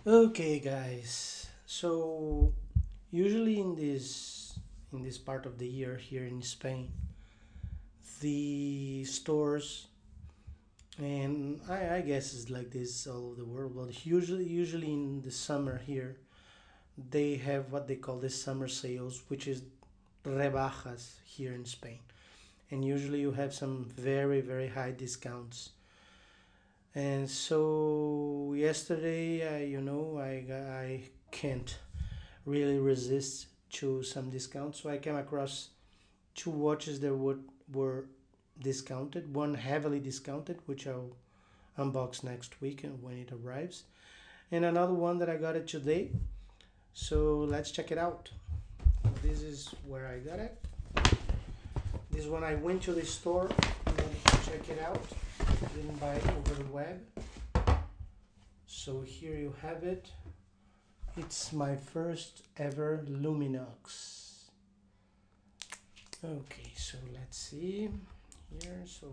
Okay, guys. So usually in this part of the year here in Spain, the stores and I guess it's like this all over the world, but usually in the summer here they have what they call the summer sales, which is rebajas here in Spain. And usually you have some very high discounts. And so yesterday, I can't really resist to some discounts. So I came across two watches that were discounted. One heavily discounted, which I'll unbox next week and when it arrives, and another one that I got it today. So let's check it out. This is where I got it. This one I went to the store and then check it out. Didn't buy it over the web. So here you have it. It's my first ever Luminox. Okay, so let's see here. So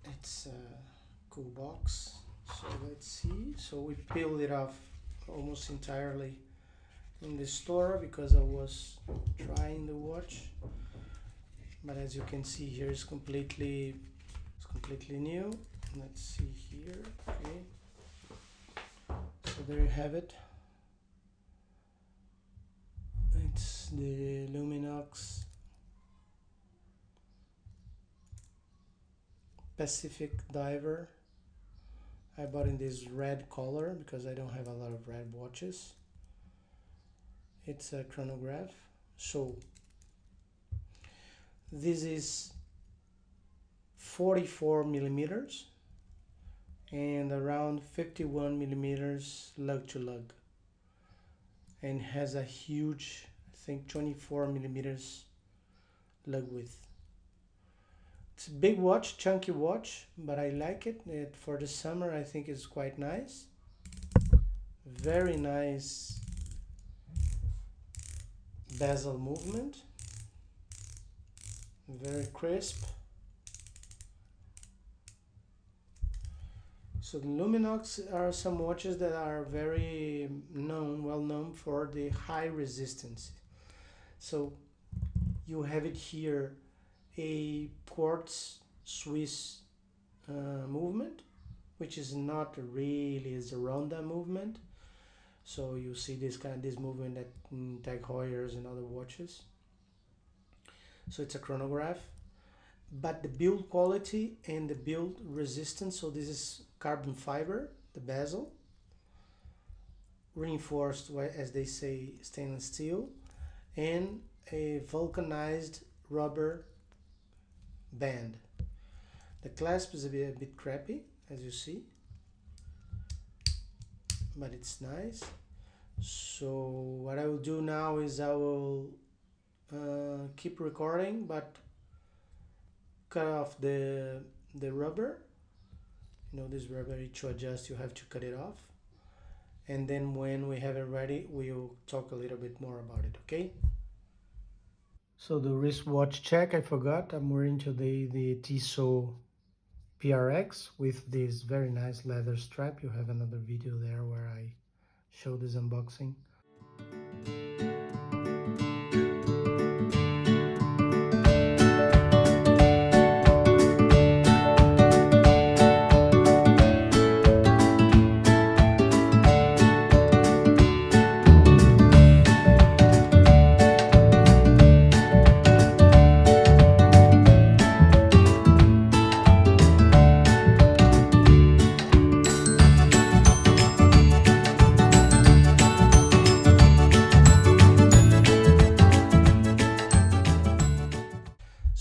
it's a cool box. So let's see. So we peeled it off almost entirely in the store because I was trying the watch. But as you can see here, it's completely new. Let's see here. Okay. So there you have it. It's the Luminox Pacific Diver. I bought in this red color because I don't have a lot of red watches. It's a chronograph. So this is 44 millimeters and around 51 millimeters lug to lug, and has a huge, I think 24 millimeters lug width. It's a big watch, chunky watch, but I like it. For the summer I think it's quite nice. Very nice bezel movement, very crisp. So the Luminox are some watches that are very well known for the high resistance. So you have it here, a quartz Swiss movement, which is not really a Ronda movement. So you see this movement at Tag Heuer's and other watches. So it's a chronograph, but the build quality and the build resistance. So this is carbon fiber, the bezel, reinforced, as they say, stainless steel, and a vulcanized rubber band. The clasp is a bit crappy, as you see, but it's nice. So what I will do now is I will keep recording, but cut off the rubber. This rubber, to adjust you have to cut it off, and then when we have it ready we'll talk a little bit more about it. Okay, so the wristwatch check, I forgot, I'm wearing today the Tissot PRX with this very nice leather strap. You have another video there where I show this unboxing.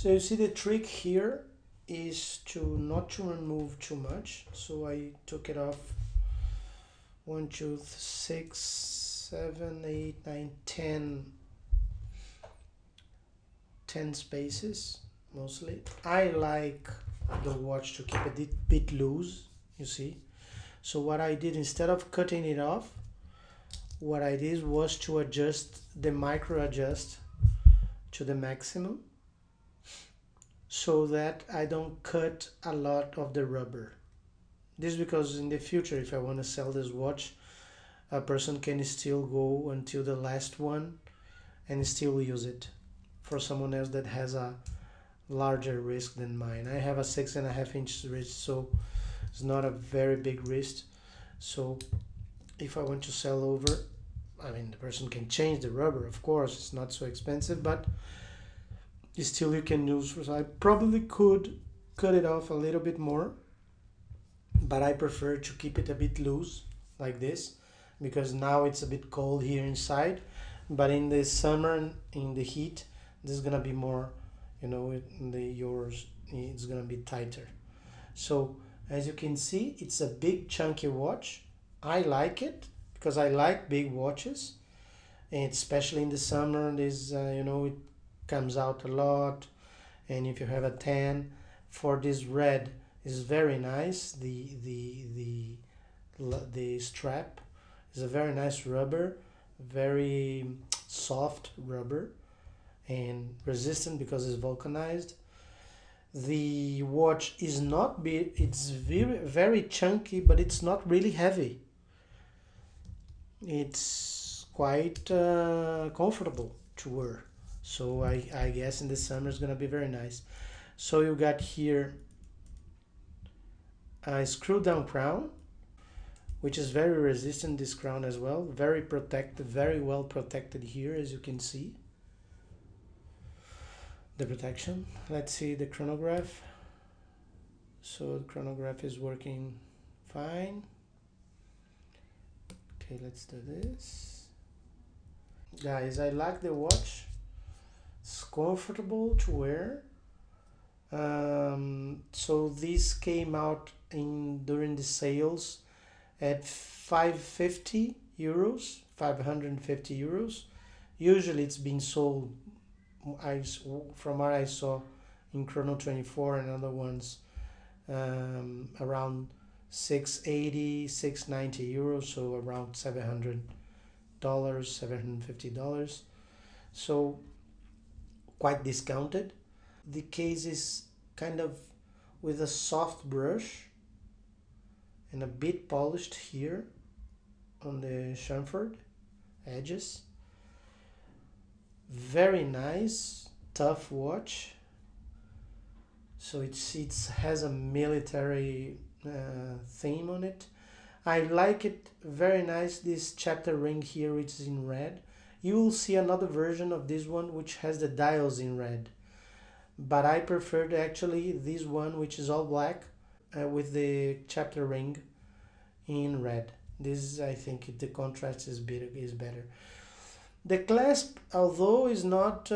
So you see the trick here is not to remove too much. So I took it off 1, 2, 6, 7, 8, 9, 10 spaces mostly. I like the watch to keep it a bit loose, you see. So what I did, instead of cutting it off, what I did was to adjust the micro adjust to the maximum, so that I don't cut a lot of the rubber. This is because in the future, if I want to sell this watch, a person can still go until the last one and still use it for someone else that has a larger wrist than mine. I have a 6.5 inch wrist, so it's not a very big wrist. So if I want to sell over, I mean, the person can change the rubber, of course, it's not so expensive, but still you can use. So I probably could cut it off a little bit more, but I prefer to keep it a bit loose like this, because now it's a bit cold here inside, but in the summer, in the heat, this is gonna be more, you know, yours, it's gonna be tighter. So as you can see, it's a big chunky watch. I like it because I like big watches, and especially in the summer, this you know, it comes out a lot. And if you have a tan, for this red is very nice. The strap is a very nice rubber, very soft rubber and resistant because it's vulcanized. The watch is not big, it's very chunky, but it's not really heavy. It's quite comfortable to wear. So I guess in the summer it's gonna be very nice. So you got here a screw down crown, which is very resistant, this crown as well, very protected, very well protected here, as you can see the protection. Let's see the chronograph. So the chronograph is working fine. Okay, let's do this. Guys, I like the watch. It's comfortable to wear. So this came out during the sales at 550 euros, 550 euros. Usually it's been sold, from what I saw in Chrono 24 and other ones, around 680, 690 euros, so around $700, $750. So quite discounted. The case is kind of with a soft brush and a bit polished here on the chamfered edges. Very nice, tough watch. So it has a military theme on it. I like it very nice, this chapter ring here, which is in red. You will see another version of this one which has the dials in red, but I preferred actually this one, which is all black with the chapter ring in red. This, I think the contrast is better. The clasp, although is not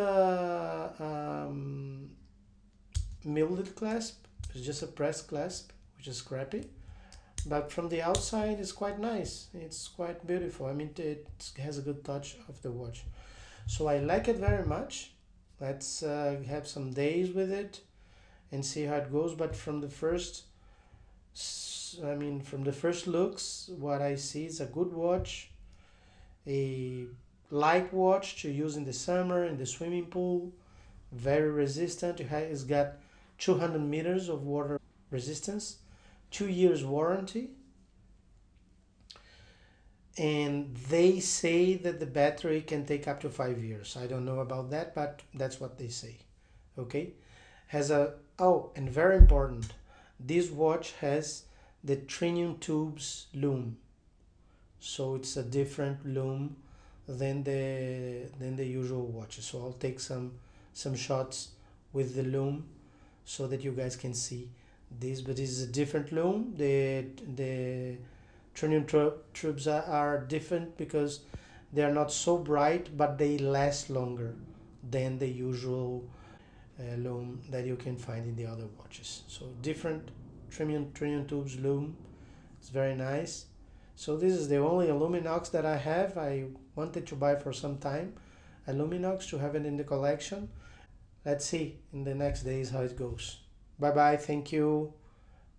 molded clasp, it's just a press clasp, which is scrappy, but from the outside it's quite nice, it's quite beautiful. I mean, it has a good touch of the watch, so I like it very much. Let's have some days with it and see how it goes. But from the first looks, what I see is a good watch, a light watch to use in the summer, in the swimming pool, very resistant. It's got 200 meters of water resistance, 2 years warranty, and they say that the battery can take up to 5 years. I don't know about that, but that's what they say. Okay, has a, oh, and very important, this watch has the trinium tubes lume, so it's a different lume than the usual watches. So I'll take some shots with the lume so that you guys can see this, but this is a different lume. The trinium tubes are different because they are not so bright, but they last longer than the usual lume that you can find in the other watches. So different trinium tubes lume. It's very nice. So this is the only Luminox that I have. I wanted to buy for some time a Luminox to have it in the collection. Let's see in the next days how it goes. Bye bye, thank you.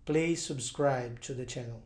Please subscribe to the channel.